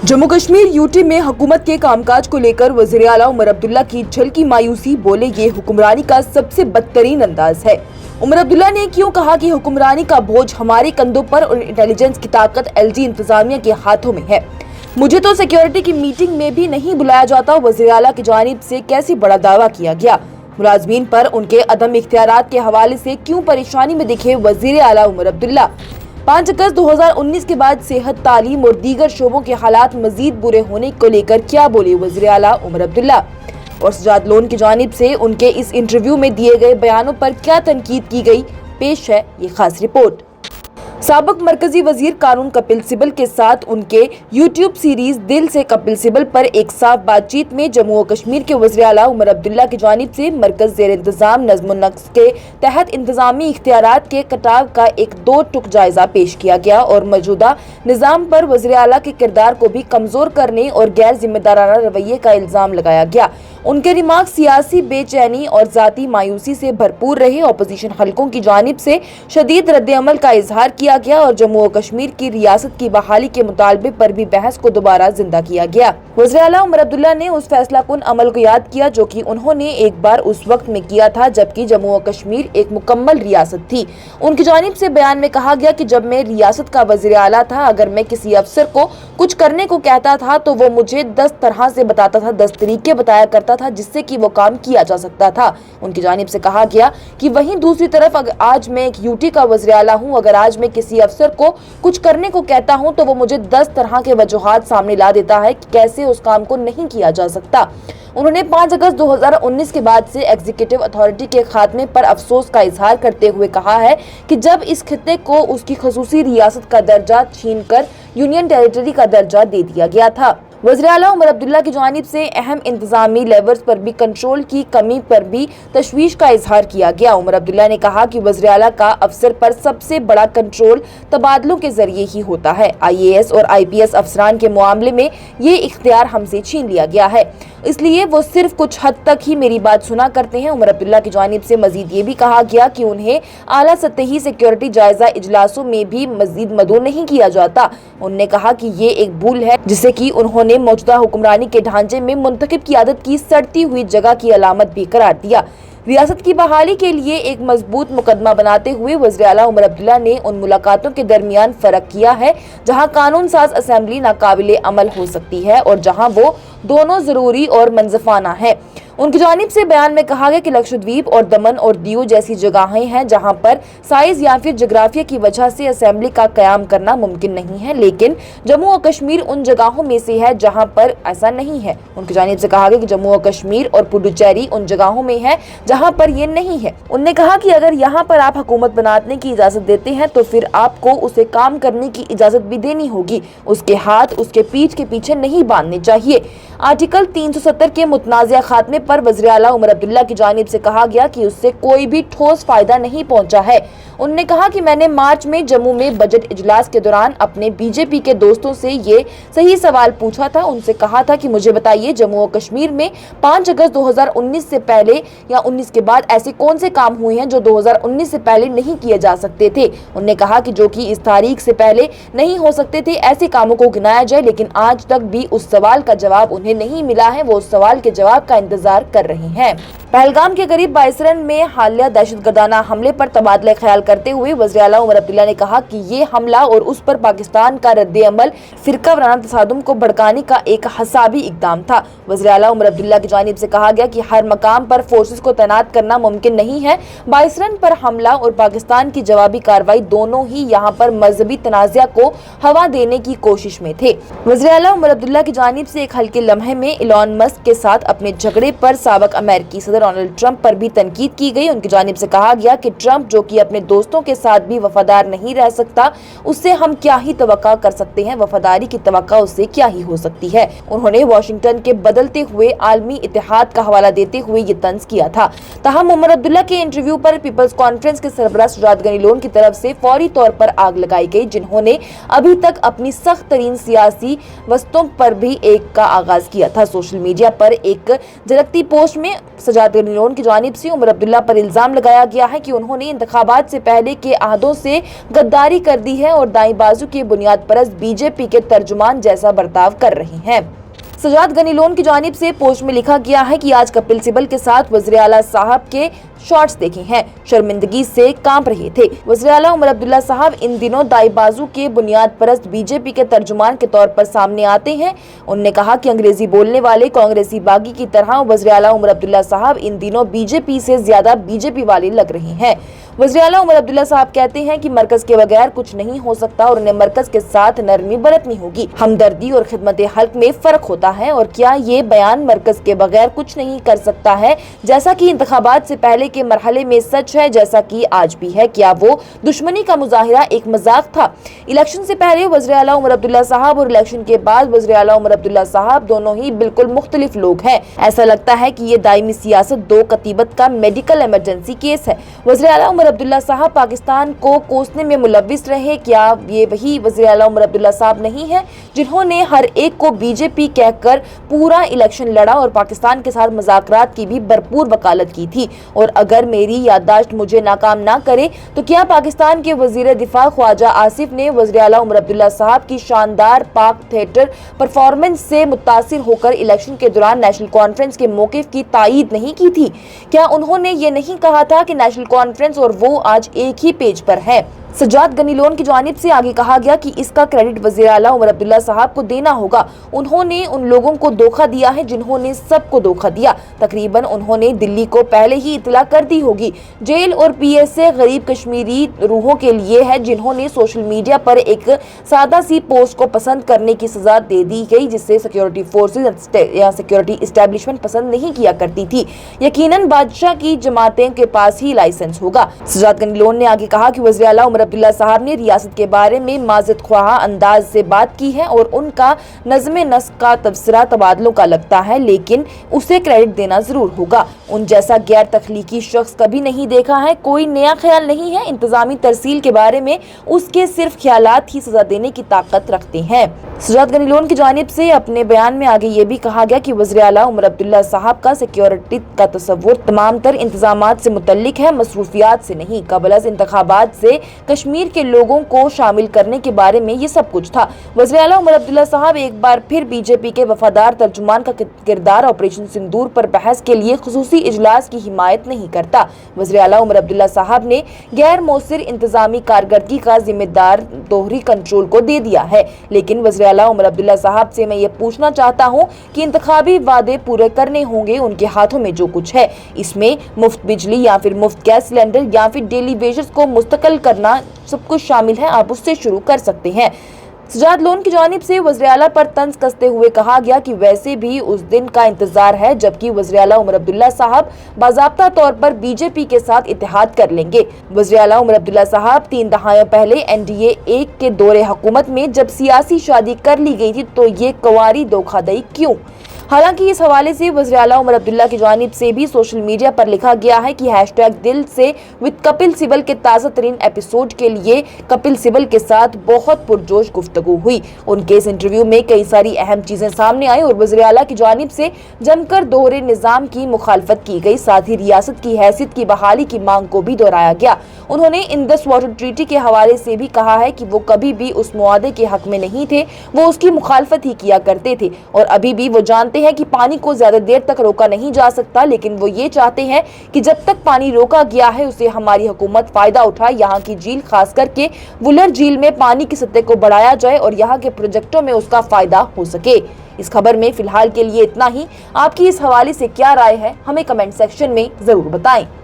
Jammu Kashmir UT में हुकूमत के कामकाज को लेकर वज़ीर आला उमर अब्दुल्ला की झलकी मायूसी, बोले ये हुक्मरानी का सबसे बदतरीन अंदाज है। उमर अब्दुल्ला ने क्यों कहा कि हुक्मरानी का बोझ हमारे कंधों पर और इंटेलिजेंस की ताकत एलजी इंतजामिया के हाथों में है। मुझे तो सिक्योरिटी की मीटिंग में भी नहीं बुलाया जाता। वज़ीर आला की जानिब से कैसे बड़ा दावा किया गया। मुलाजमीन पर उनके अदम इख्तियारात के हवाले से क्यों परेशानी में दिखे वज़ीर आला उमर अब्दुल्ला। 5 अगस्त 2019 के बाद सेहत, तालीम और दीगर शोबों के हालात मजीद बुरे होने को लेकर क्या बोले वज़ीर आला उमर अब्दुल्ला, और सजाद लोन की जानिब से उनके इस इंटरव्यू में दिए गए बयानों पर क्या तनकीद की गई। पेश है ये खास रिपोर्ट। साबिक मरकजी वजीर कानून कपिल सिब्बल के साथ उनके यूट्यूब सीरीज दिल से कपिल सिब्बल पर एक साफ बातचीत में जम्मू और कश्मीर के वज़ीर आला उमर अब्दुल्ला की जानिब से मरकज ज़ेर इंतजाम नज़्म नक्श के तहत इंतजामी इख्तियारात के कटाव का एक 2 टुक जायजा पेश किया गया और मौजूदा निज़ाम पर वज़ीर आला के किरदार को भी कमजोर करने और गैर जिम्मेदाराना रवैये का इल्जाम लगाया गया। उनके रिमार्क सियासी बेचैनी और जाती मायूसी से भरपूर रहे। अपोजिशन हलकों की जानिब से शदीद रद्द-ए-अमल का इजहार किया गया और जम्मू और कश्मीर की रियासत की बहाली के मुतालबे पर भी बहस को दोबारा जिंदा किया गया। वज़ीर आला उमर अब्दुल्ला ने उस फैसला कुन अमल को याद किया जो कि उन्होंने एक बार उस वक्त में किया था जबकि जम्मू और कश्मीर एक मुकम्मल रियासत थी। उनकी जानिब से बयान में कहा गया कि जब मैं रियासत का वज़ीर आला था, अगर मैं किसी अफसर को कुछ करने को कहता था तो वो मुझे 10 तरह से बताता था, 10 तरीके बताया करता था जिससे कि वो काम किया जा सकता था। उनकी जानिब से कहा गया कि वहीं दूसरी तरफ आज मैं एक यूटी का वज़ीर आला हूँ, अगर आज मैं किसी अफसर को कुछ करने को कहता हूँ तो वो मुझे 10 तरह के वजूहात सामने ला देता है कि कैसे उस काम को नहीं किया जा सकता। उन्होंने 5 अगस्त 2019 के बाद से एग्जीक्यूटिव अथॉरिटी के खात्मे पर अफसोस का इजहार करते हुए कहा है कि जब इस खित्ते को उसकी खसूसी रियासत का दर्जा छीनकर यूनियन टेरिटरी का दर्जा दे दिया गया था। वज़ीर आला उमर अब्दुल्ला की जानिब से अहम इंतजामी लेवर्स पर भी कंट्रोल की कमी पर भी तशवीश का इजहार किया गया। उमर अब्दुल्ला ने कहा कि वज़ीर आला का अफसर पर सबसे बड़ा कंट्रोल तबादलों के जरिए ही होता है। IAS और IPS अफसरान के मामले में ये इख्तियार हमसे छीन लिया गया है, इसलिए वो सिर्फ कुछ हद तक ही मेरी बात सुना करते हैं। उमर अब्दुल्ला की जानिब से मजीद ये भी कहा गया कि उन्हें आला सतही सिक्योरिटी जायजा इजलासों में भी मजीद मदऊ नहीं किया जाता। उन्होंने कहा कि ये एक भूल है जिसे कि उन्होंने मौजूदा हुक्मरानी के ढांचे में मुंतखब क़ियादत की सड़ती हुई जगह की अलामत भी करार दिया। रियासत की बहाली के लिए एक मजबूत मुकदमा बनाते हुए वज़ीर आला उमर अब्दुल्ला ने उन मुलाकातों के दरमियान फर्क किया है जहां कानून साज असेंबली नाकाबिले अमल हो सकती है और जहां वो दोनों जरूरी और मंजफाना है। उनकी जानिब से बयान में कहा गया कि लक्षद्वीप और दमन और दीव जैसी जगहें हैं जहां पर साइज या फिर जोग्राफिया की वजह से असेंबली का कयाम करना मुमकिन नहीं है, लेकिन जम्मू और कश्मीर उन जगहों में से है जहां पर ऐसा नहीं है। उनकी जानिब से कहा गया कि जम्मू और कश्मीर और पुडुचेरी उन जगहों में है जहां पर ये नहीं है। उन्होंने कहा कि अगर यहाँ पर आप हुकूमत बनाने की इजाजत देते हैं तो फिर आपको उसे काम करने की इजाजत भी देनी होगी, उसके हाथ उसके पीठ के पीछे नहीं बांधने चाहिए। आर्टिकल 370 के मुतनाज़िया खात्मे पर वज़ीर आला उमर अब्दुल्ला की जानिब से कहा गया कि उससे कोई भी ठोस फायदा नहीं पहुंचा है। उन्होंने कहा कि मैंने मार्च में जम्मू में बजट इजलास के दौरान अपने बीजेपी के दोस्तों से ये सही सवाल पूछा था। उनसे कहा था कि मुझे बताइए जम्मू और कश्मीर में 5 अगस्त 2019 से पहले या 19 के बाद ऐसे कौन से काम हुए हैं जो 2019 से पहले नहीं किए जा सकते थे। उन्होंने कहा कि जो कि इस तारीख से पहले नहीं हो सकते थे ऐसे कामों को गिनाया जाए, लेकिन आज तक भी उस सवाल का जवाब उन्हें नहीं मिला है। वो उस सवाल के जवाब का इंतजार कर रहे हैं। पहलगाम के करीब बाइसरन में हालिया दहशतगर्दाना हमले पर तबादला ख्याल करते हुए वज़ीर आला उमर अब्दुल्ला ने कहा कि ये हमला और उस पर पाकिस्तान का रद्द-ए-अमल फिरका वाराना तसादुम को भड़काने का एक हसाबी इक़दाम था। वज़ीर आला उमर अब्दुल्ला की जानिब से कहा गया कि हर मकाम पर फोर्सेस को तैनात करना मुमकिन नहीं है। बाइसरन पर हमला और पाकिस्तान की जवाबी कार्रवाई दोनों ही यहाँ पर मजहबी तनाज़ा को हवा देने की कोशिश में थे। वज़ीर आला उमर अब्दुल्ला की जानिब से एक हल्के लम्हे में इलॉन मस्क के साथ अपने झगड़े पर साबिक अमेरिकी सदर डोनाल्ड ट्रंप पर भी तनकीद की गई। उनकी जानिब से कहा गया कि ट्रंप जो कि अपने दोस्तों के साथ भी वफादार नहीं रह सकता, उससे हम क्या ही तवक्का कर सकते हैं, वफादारी की तवक्का उससे क्या ही हो सकती है। उन्होंने वाशिंगटन के बदलते हुए आलमी इत्तेहाद का हवाला देते हुए ये तंज किया था। ताहम उमर अब्दुल्ला के इंटरव्यू पर पीपल्स कॉन्फ्रेंस के सरबराह सजाद गनी लोन की तरफ से फौरी तौर पर आग लगाई गई, जिन्होंने अभी तक अपनी सख्त तरीन सियासी वस्तों पर भी एक का आगाज किया था। सोशल मीडिया पर एक झलकती पोस्ट में सजाद सजाद गनीलोन की जानिब से उमर अब्दुल्ला पर इल्जाम लगाया गया है कि उन्होंने इंतखाबात से पहले के अहदों से गद्दारी कर दी है और दाईं बाजू के बुनियाद परस्त बीजेपी के तर्जुमान जैसा बर्ताव कर रही हैं। सजाद गनीलोन की जानिब से पोस्ट में लिखा गया है कि आज कपिल सिब्बल के साथ वज़ीर आला साहब के शॉट्स देखे हैं, शर्मिंदगी से कांप रहे थे। वज़ीर आला उमर अब्दुल्ला साहब इन दिनों दाई बाजू के बुनियाद परस्त बीजेपी के तर्जुमान के तौर पर सामने आते हैं। उन्होंने कहा कि अंग्रेजी बोलने वाले कांग्रेसी बागी की तरह वज़ीर आला उमर अब्दुल्ला साहब इन दिनों बीजेपी से ज्यादा बीजेपी वाले लग रहे हैं। वज़ीर आला उमर अब्दुल्ला साहब कहते हैं कि मरकज के बगैर कुछ नहीं हो सकता और उन्हें मरकज के साथ नरमी बरतनी होगी। हमदर्दी और खिदमत हल्क में फर्क होता है और क्या ये बयान मरकज के बगैर कुछ नहीं कर सकता है, जैसा कि इंतखाबात से पहले के मरहले में सच है, जैसा कि आज भी है। क्या वो दुश्मनी का मुजाहिरा एक मजाक था? इलेक्शन से पहले वज़ीर आला उमर अब्दुल्ला साहब और इलेक्शन के बाद वज़ीर आला उमर अब्दुल्ला साहब दोनों ही बिल्कुल मुख्तलिफ लोग हैं। ऐसा लगता है कि ये दायमी सियासत दो कतीबत का मेडिकल इमरजेंसी केस है। वज़ीर आला उमर अब्दुल्ला साहब पाकिस्तान को कोसने में मुलव्विस रहे। क्या ये वही वज़ीर आला उमर अब्दुल्ला साहब नहीं है जिन्होंने हर एक को बीजेपी कहकर पूरा इलेक्शन लड़ा और पाकिस्तान के साथ मुज़ाकरात की भी भरपूर वकालत की थी? और अगर मेरी याददाश्त मुझे नाकाम ना करे तो क्या पाकिस्तान के वज़ीर दिफा ख्वाजा आसिफ ने वज़ीर आला उमर अब्दुल्ला साहब की शानदार पाक थिएटर परफॉर्मेंस से मुतासिर होकर इलेक्शन के दौरान नेशनल कॉन्फ्रेंस के मौक़िफ़ की तायीद नहीं की थी? क्या उन्होंने ये नहीं कहा था कि नेशनल कॉन्फ्रेंस और वो आज एक ही पेज पर है? सजाद गनीलोन की जानिब से आगे कहा गया कि इसका क्रेडिट वज़ीर आला उमर अब्दुल्ला साहब को देना होगा। उन्होंने उन लोगों को धोखा दिया है जिन्होंने सबको धोखा दिया। तकरीबन उन्होंने दिल्ली को पहले ही इत्तला कर दी होगी। जेल और पीएसए गरीब कश्मीरी रूहों के लिए है जिन्होंने सोशल मीडिया पर एक सादा सी पोस्ट को पसंद करने की सजा दे दी गई, जिससे सिक्योरिटी फोर्सेज या सिक्योरिटी इस्टेब्लिशमेंट पसंद नहीं किया करती थी। यकीनन बादशाह की जमातें के पास ही लाइसेंस होगा। सजाद गनीलोन ने आगे कहा कि वज़ीर आला उमर अब्दुल्ला साहब ने रियासत के बारे में माज़त ख्वाह अंदाज से बात की है और उनका नज़्म नस्क का तबसरा तबादलों का लगता है, लेकिन उसे क्रेडिट देना जरूर होगा। उन जैसा गैर तख्लीकी शख्स कभी नहीं देखा है। कोई नया ख्याल नहीं है। इंतजामी तरसील के बारे में उसके सिर्फ ख्यालात ही सजा देने की ताकत रखते हैं। सजाद गनीलोन की जानिब से अपने बयान में आगे ये भी कहा गया कि वज़ीर आला उमर अब्दुल्ला साहब का सिक्योरिटी का तस्वुर तमाम तर इंतजामात से मुतल्लिक है, मसरूफियात से नहीं। कबल अज़ इंतखाबात से कश्मीर के लोगों को शामिल करने के बारे में ये सब कुछ था। वज़ीर आला उमर अब्दुल्ला साहब एक बार फिर बीजेपी के वफादार तर्जुमान का किरदार ऑपरेशन सिंदूर पर बहस के लिए खुसूसी इजलास की हिमायत नहीं करता। वज़ीर आला उमर अब्दुल्ला साहब ने गैर मौसर इंतजामी कारकर्दगी का जिम्मेदार दोहरी कंट्रोल को दे दिया है। लेकिन वज़ीर आला उमर अब्दुल्ला साहब से मैं ये पूछना चाहता हूँ कि इंतखाबी वादे पूरे करने होंगे। उनके हाथों में जो कुछ है, इसमें मुफ्त बिजली या फिर मुफ्त गैस सिलेंडर या फिर डेली वेजेस को मुस्तकिल करना सब कुछ शामिल है। आप उससे शुरू कर सकते हैं। सजाद लोन की जानिब से वज़ीर आला पर तंज कसते हुए कहा गया कि वैसे भी उस दिन का इंतजार है जबकि वज़ीर आला उमर अब्दुल्ला साहब बाज़ाब्ता तौर पर बीजेपी के साथ इत्तेहाद कर लेंगे। वज़ीर आला उमर अब्दुल्ला साहब 3 दहाइयों पहले NDA 1 के दौरे हुकूमत में जब सियासी शादी कर ली गई थी तो ये कुंवारी धोखाधड़ी क्यों? हालांकि इस हवाले से वज़ीर आला उमर अब्दुल्ला की जानिब से भी सोशल मीडिया पर लिखा गया है कि #दिल से विद कपिल सिब्बल के ताज़ा तरीन एपिसोड के लिए कपिल सिब्बल के साथ बहुत पुरजोश गुफ्तगू हुई। उनके इस इंटरव्यू में कई सारी अहम चीजें सामने आई और वज़ीर आला की जानिब से जमकर दोहरे निज़ाम की मुखालफत की गई। साथ ही रियासत की हैसियत की बहाली की मांग को भी दोहराया गया। उन्होंने इंडस वाटर ट्रीटी के हवाले से भी कहा है कि वो कभी भी उस मुआदे के हक में नहीं थे, वो उसकी मुखालफत ही किया करते थे और अभी भी वो जानते हैं कि पानी को ज्यादा देर तक रोका नहीं जा सकता, लेकिन वो ये चाहते हैं कि जब तक पानी रोका गया है उसे हमारी हुकूमत फायदा उठाए। यहाँ की झील खास करके वुलर झील में पानी की सतह को बढ़ाया जाए और यहाँ के प्रोजेक्टों में उसका फायदा हो सके। इस खबर में फिलहाल के लिए इतना ही। आपकी इस हवाले से क्या राय है हमें कमेंट सेक्शन में जरूर बताएं।